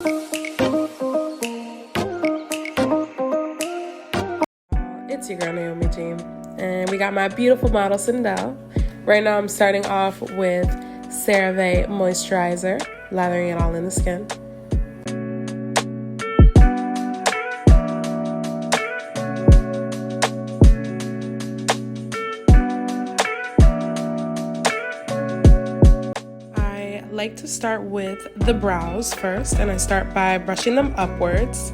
It's your girl Naomi Jean, and we got my beautiful model Sindel. Right now I'm starting off with CeraVe moisturizer, lathering it all in the skin. I like to start with the brows first, and I start by brushing them upwards.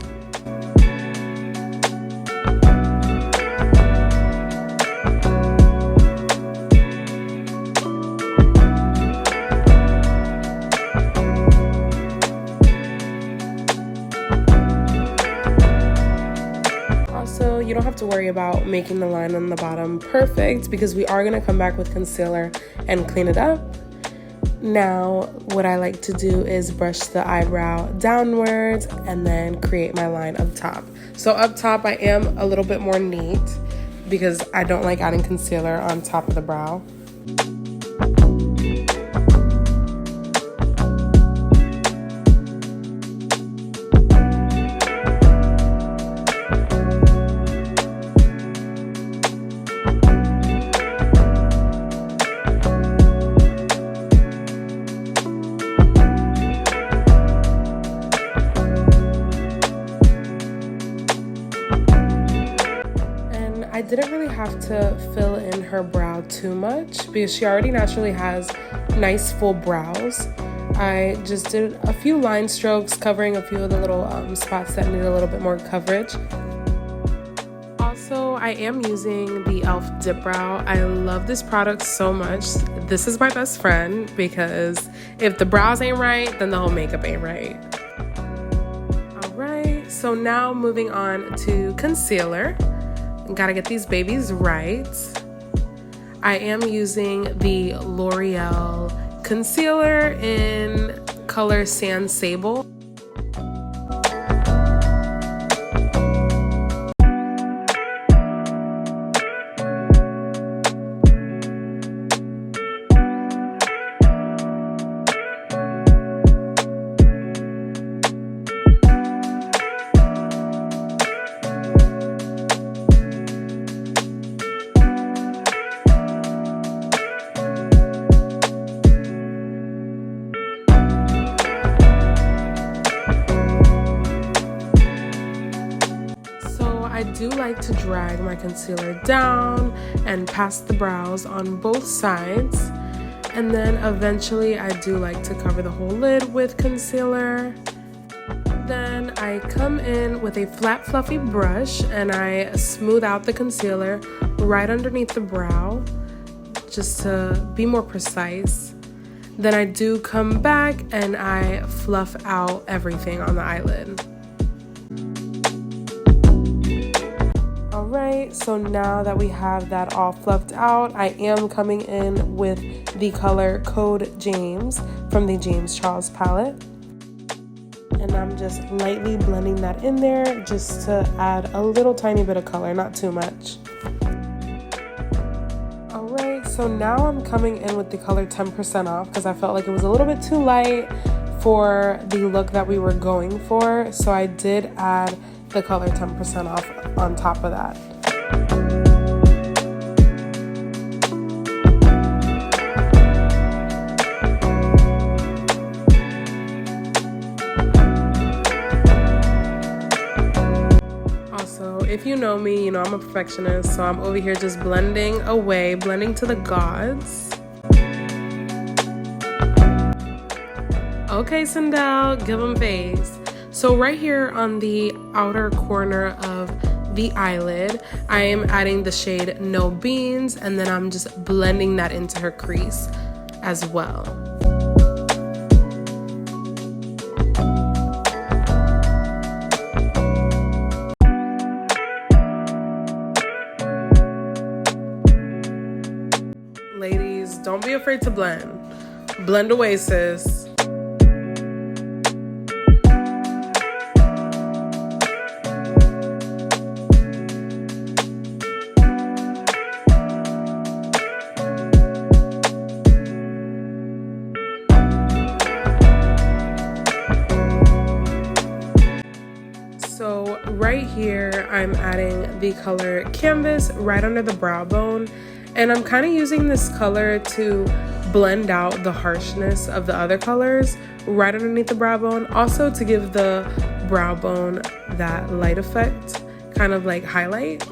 Also, you don't have to worry about making the line on the bottom perfect because we are going to come back with concealer and clean it up. Now, what I like to do is brush the eyebrow downwards and then create my line up top. So up top, I am a little bit more neat because I don't like adding concealer on top of the brow. I didn't really have to fill in her brow too much because she already naturally has nice full brows. I just did a few line strokes covering a few of the little spots that need a little bit more coverage. Also, I am using the e.l.f. Dip Brow. I love this product so much. This is my best friend because if the brows ain't right, then the whole makeup ain't right. Alright, so now moving on to concealer. Gotta get these babies right. I am using the L'Oreal concealer in color Sand Sable. I do like to drag my concealer down and past the brows on both sides, and then eventually I do like to cover the whole lid with concealer. Then I come in with a flat fluffy brush and I smooth out the concealer right underneath the brow just to be more precise. Then I do come back and I fluff out everything on the eyelid. Alright, so now that we have that all fluffed out, I am coming in with the color Code James from the James Charles palette. And I'm just lightly blending that in there just to add a little tiny bit of color, not too much. Alright, so now I'm coming in with the color 10% off because I felt like it was a little bit too light for the look that we were going for. So I did add the color 10% off on top of that. Also, if you know me, you know I'm a perfectionist, so I'm over here just blending away, blending to the gods. Okay, Sindel, give them face. So right here on the outer corner of the eyelid, I am adding the shade No Beans, and then I'm just blending that into her crease as well. Ladies, don't be afraid to blend. Blend away, sis. right here, I'm adding the color Canvas right under the brow bone, and I'm kind of using this color to blend out the harshness of the other colors right underneath the brow bone, also to give the brow bone that light effect, kind of like highlight.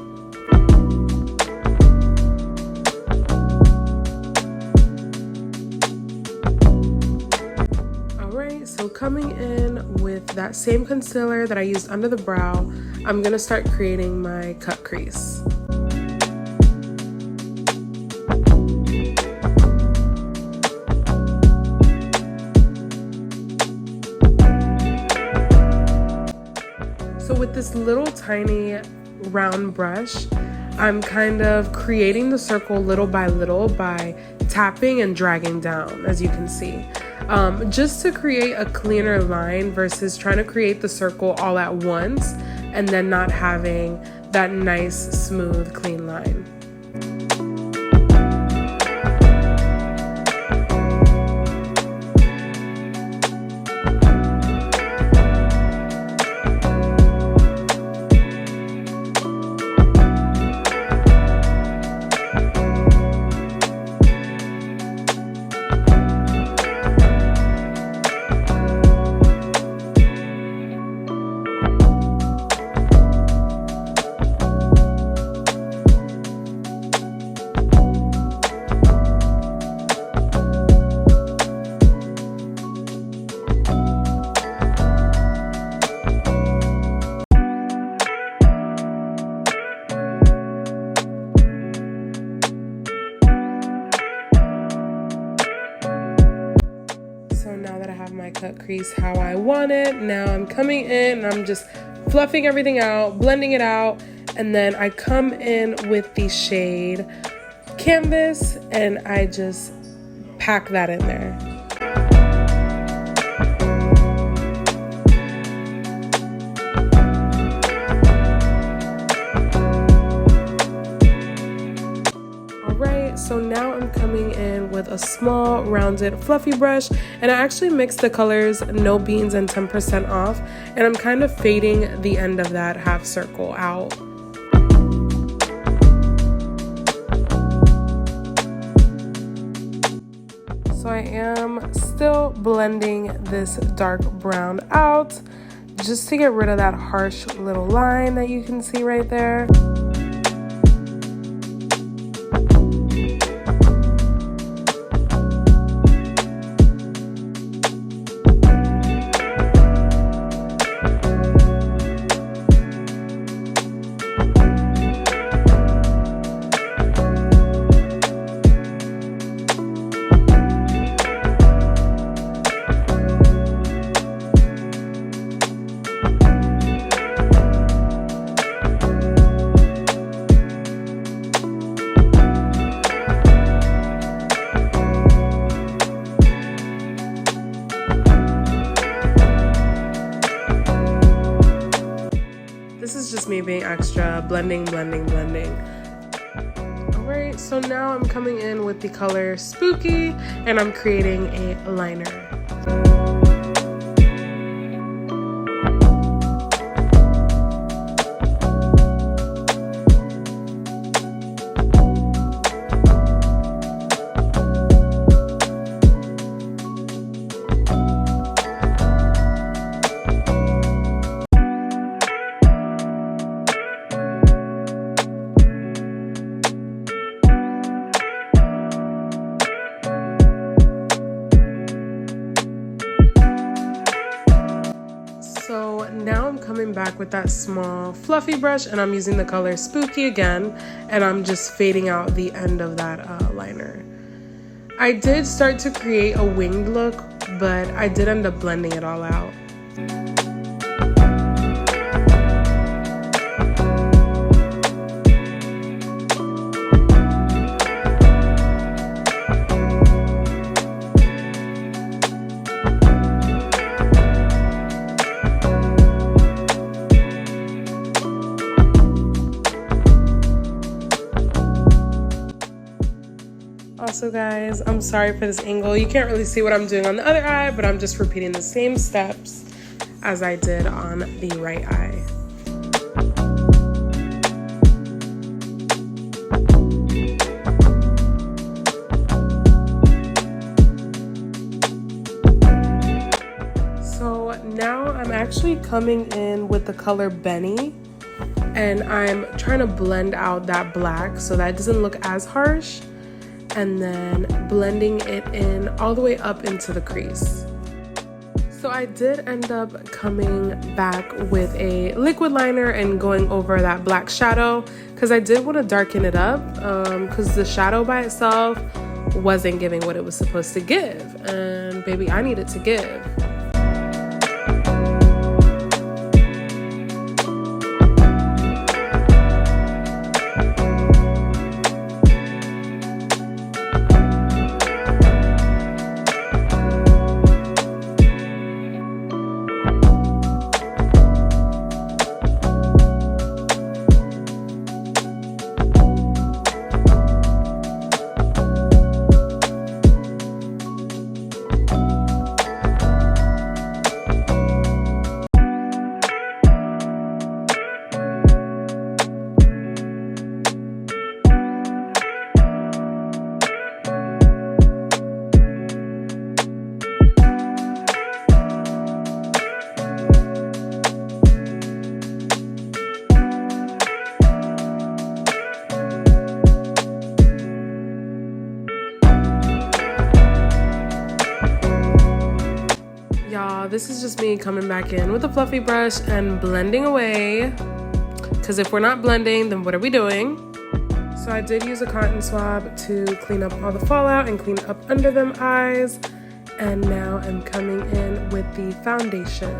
Alright, so coming in with that same concealer that I used under the brow, I'm gonna start creating my cut crease. So with this little tiny round brush, I'm kind of creating the circle little by little by tapping and dragging down, as you can see, just to create a cleaner line versus trying to create the circle all at once and then not having that nice, smooth, clean line. My cut crease how I want it. Now I'm coming in and I'm just fluffing everything out, blending it out, and then I come in with the shade Canvas and I just pack that in there. So now I'm coming in with a small rounded fluffy brush, and I actually mixed the colors No Beans and 10% Off, and I'm kind of fading the end of that half circle out. So I am still blending this dark brown out just to get rid of that harsh little line that you can see right there. This is just me being extra, blending. Alright, so now I'm coming in with the color Spooky, and I'm creating a liner. So now I'm coming back with that small fluffy brush, and I'm using the color Spooky again, and I'm just fading out the end of that liner. I did start to create a winged look, but I did end up blending it all out. Also guys, I'm sorry for this angle. You can't really see what I'm doing on the other eye, but I'm just repeating the same steps as I did on the right eye. now I'm actually coming in with the color Benny, and I'm trying to blend out that black so that it doesn't look as harsh, and then blending it in all the way up into the crease. So I did end up coming back with a liquid liner and going over that black shadow because I did want to darken it up because the shadow by itself wasn't giving what it was supposed to give, and baby, I needed to give. Y'all, this is just me coming back in with a fluffy brush and blending away, because if we're not blending, then what are we doing? So I did use a cotton swab to clean up all the fallout and clean up under them eyes, and now I'm coming in with the foundation.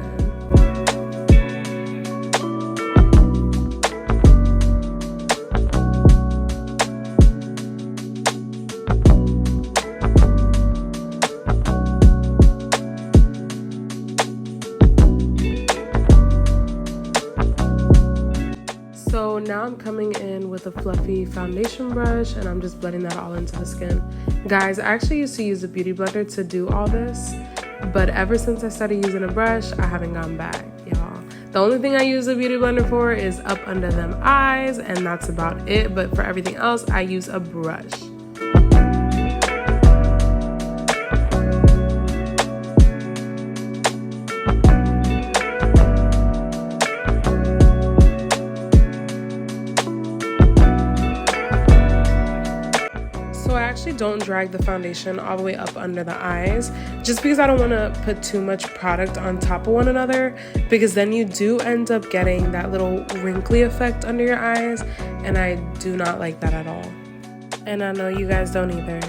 So now I'm coming in with a fluffy foundation brush and I'm just blending that all into the skin. Guys, I actually used to use a beauty blender to do all this, but ever since I started using a brush, I haven't gone back, y'all. The only thing I use a beauty blender for is up under them eyes, and that's about it. But for everything else, I use a brush. Don't drag the foundation all the way up under the eyes, just because I don't want to put too much product on top of one another, because then you do end up getting that little wrinkly effect under your eyes, and I do not like that at all. And I know you guys don't either.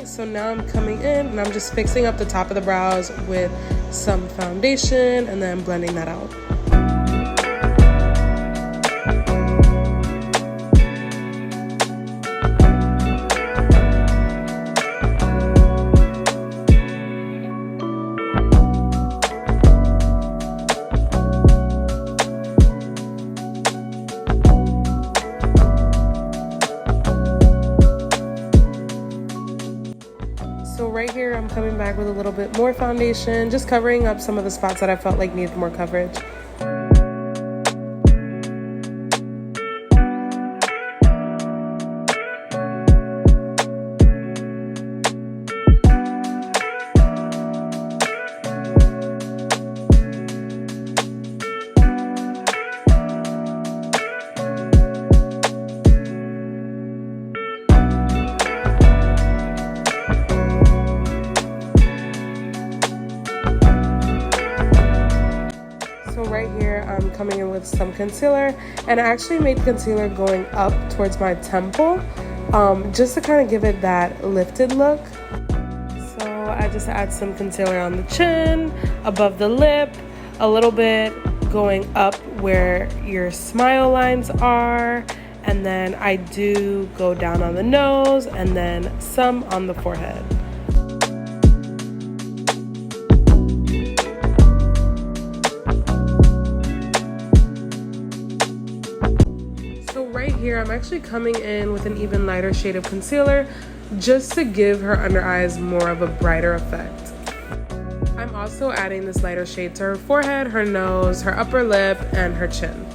So now I'm coming in and I'm just fixing up the top of the brows with some foundation and then blending that out. So right here, I'm coming back with a little bit more foundation, just covering up some of the spots that I felt like needed more coverage. So right here, I'm coming in with some concealer, and I actually made concealer going up towards my temple, just to kind of give it that lifted look. So I just add some concealer on the chin, above the lip, a little bit going up where your smile lines are, and then I do go down on the nose and then some on the forehead. Here I'm actually coming in with an even lighter shade of concealer just to give her under eyes more of a brighter effect. I'm also adding this lighter shade to her forehead, her nose, her upper lip, and her chin.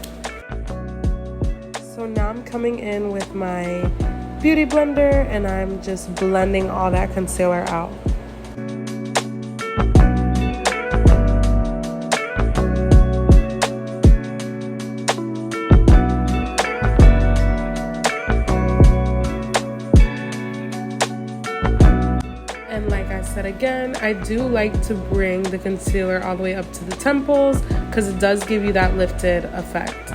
So now I'm coming in with my beauty blender and I'm just blending all that concealer out. And like I said again, I do like to bring the concealer all the way up to the temples because it does give you that lifted effect.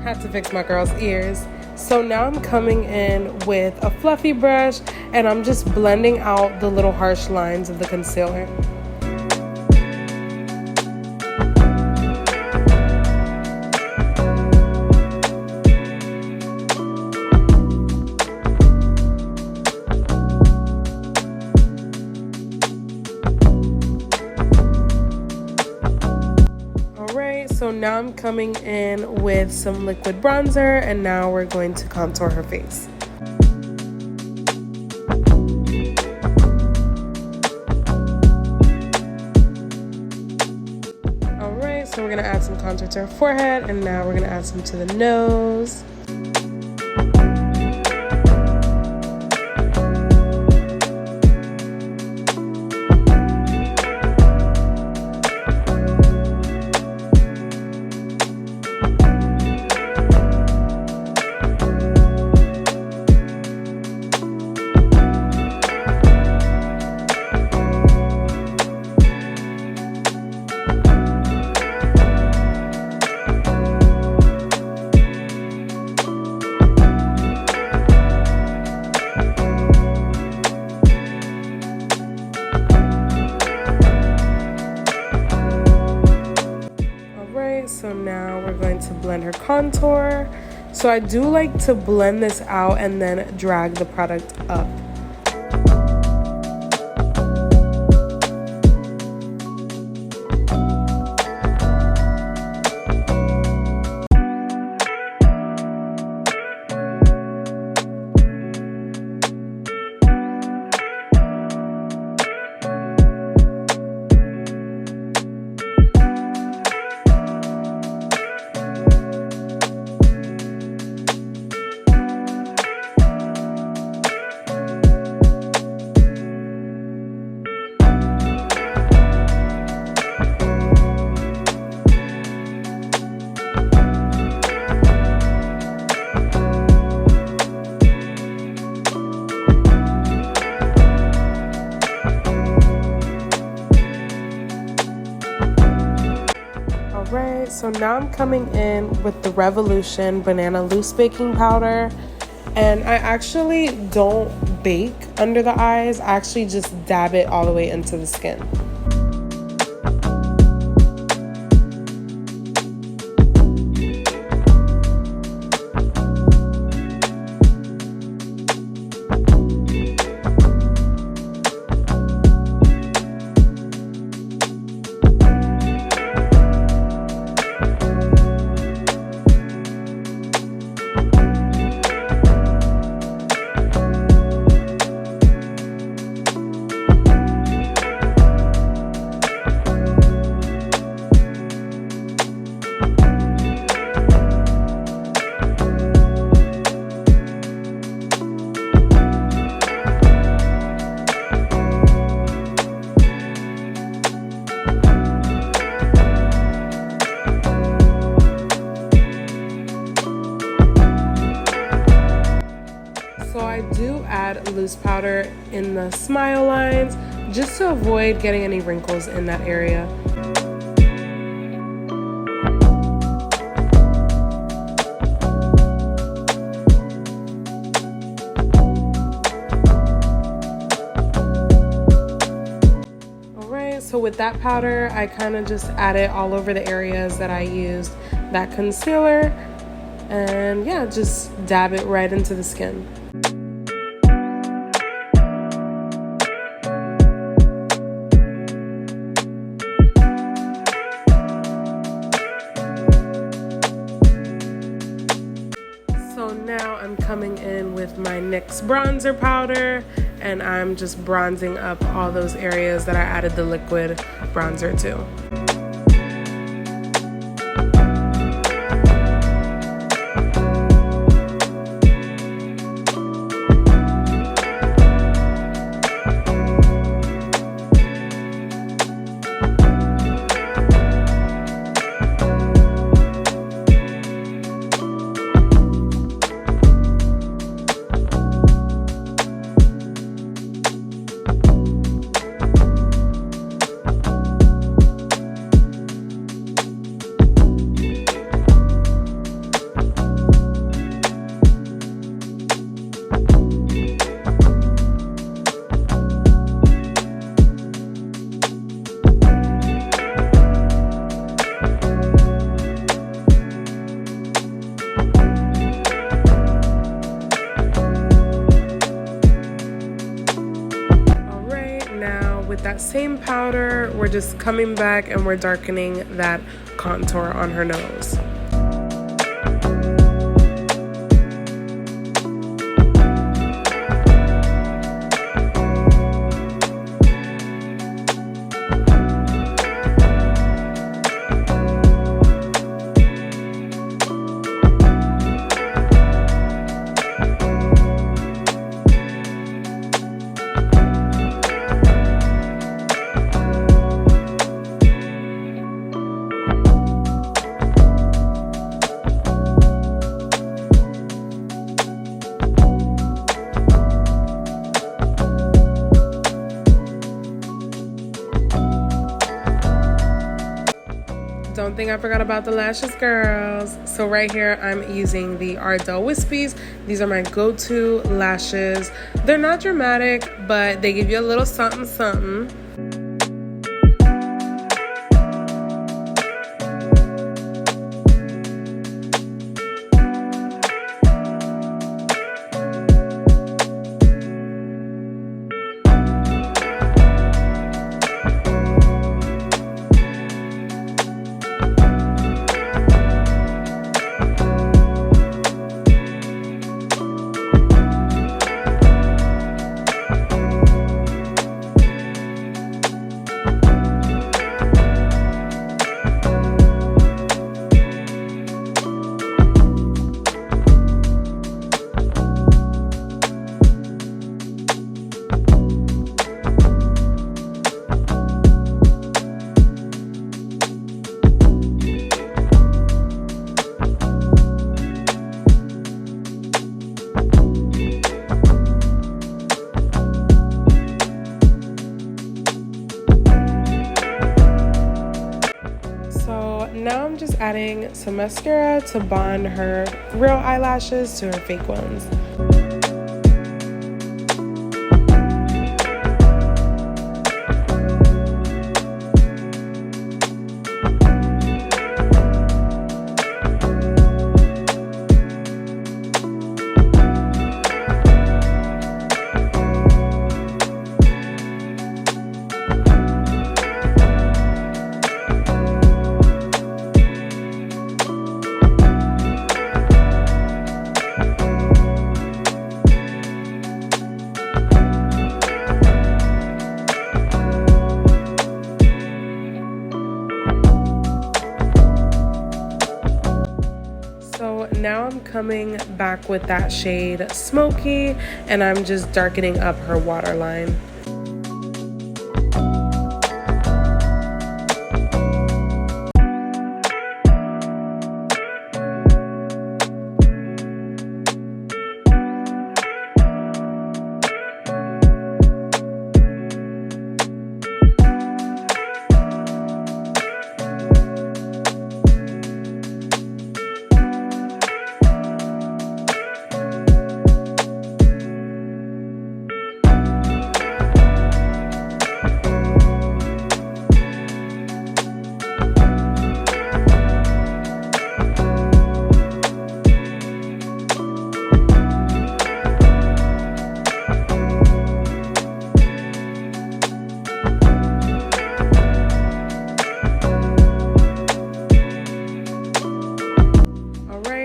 Had to fix my girl's ears. So now I'm coming in with a fluffy brush and I'm just blending out the little harsh lines of the concealer. So now I'm coming in with some liquid bronzer and now we're going to contour her face. Alright, so we're going to add some contour to her forehead and now we're going to add some to the nose. So now we're going to blend her contour. So I do like to blend this out and then drag the product up. So now I'm coming in with the Revolution Banana Loose Baking Powder. And I actually don't bake under the eyes. I actually just dab it all the way into the skin. So I do add loose powder in the smile lines just to avoid getting any wrinkles in that area. Alright, so with that powder, I kind of just add it all over the areas that I used that concealer. And yeah, just dab it right into the skin. So now I'm coming in with my NYX bronzer powder, and I'm just bronzing up all those areas that I added the liquid bronzer to. With that same powder, we're just coming back and we're darkening that contour on her nose. Don't think I forgot about the lashes, girls. So right here, I'm using the Ardell Wispies. These are my go-to lashes. They're not dramatic, but they give you a little something, something. adding some mascara to bond her real eyelashes to her fake ones. Now I'm coming back with that shade Smoky, and I'm just darkening up her waterline.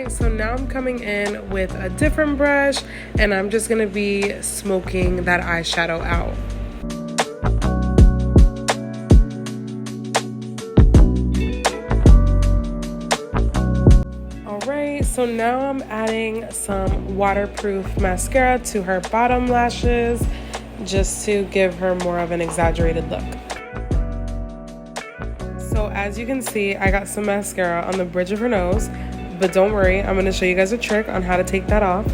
So now I'm coming in with a different brush, and I'm just gonna be smoking that eyeshadow out. Alright, so now I'm adding some waterproof mascara to her bottom lashes just to give her more of an exaggerated look. So as you can see, I got some mascara on the bridge of her nose. But don't worry, I'm going to show you guys a trick on how to take that off.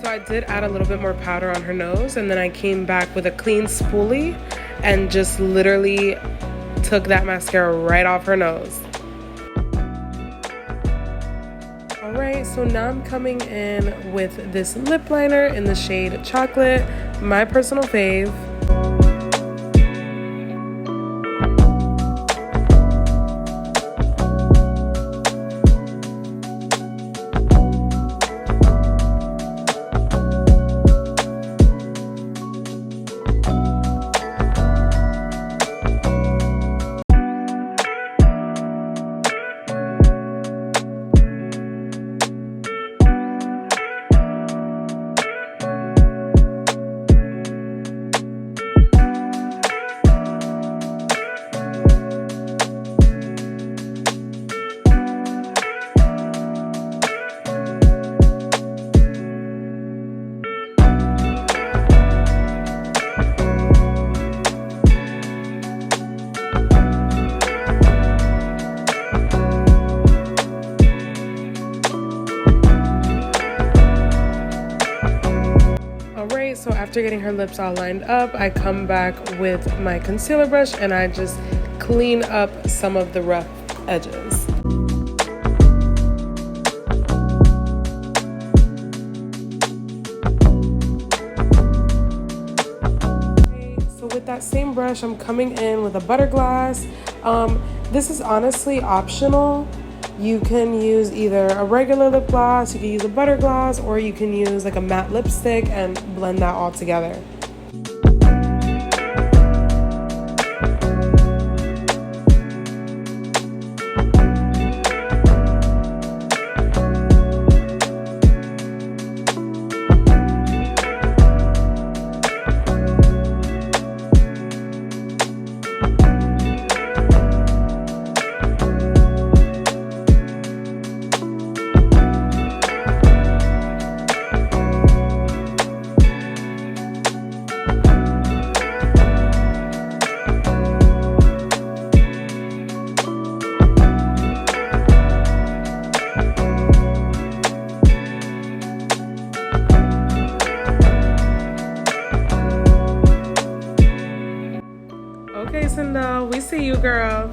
So I did add a little bit more powder on her nose, and then I came back with a clean spoolie and just literally took that mascara right off her nose. Alright, so now I'm coming in with this lip liner in the shade Chocolate, my personal fave. So after getting her lips all lined up, I come back with my concealer brush and I just clean up some of the rough edges. So with that same brush, I'm coming in with a butter gloss. This is honestly optional. You can use either a regular lip gloss, you can use a butter gloss, or you can use like a matte lipstick and blend that all together. see you, girl.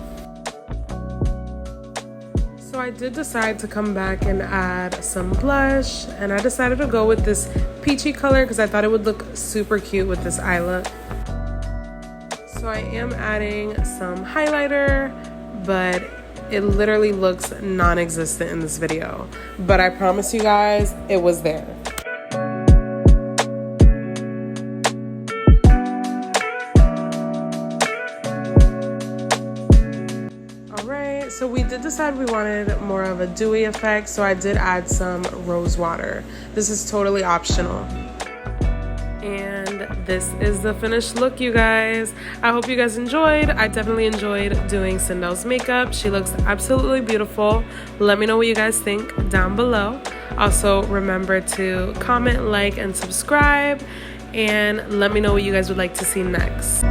So I did decide to come back and add some blush, and I decided to go with this peachy color because I thought it would look super cute with this eye look. So I am adding some highlighter, but it literally looks non-existent in this video. But I promise you guys, it was there. So we did decide we wanted more of a dewy effect, so I did add some rose water. This is totally optional. And this is the finished look, you guys. I hope you guys enjoyed. I definitely enjoyed doing Sindel's makeup. She looks absolutely beautiful. Let me know what you guys think down below. Also, remember to comment, like, and subscribe. And let me know what you guys would like to see next.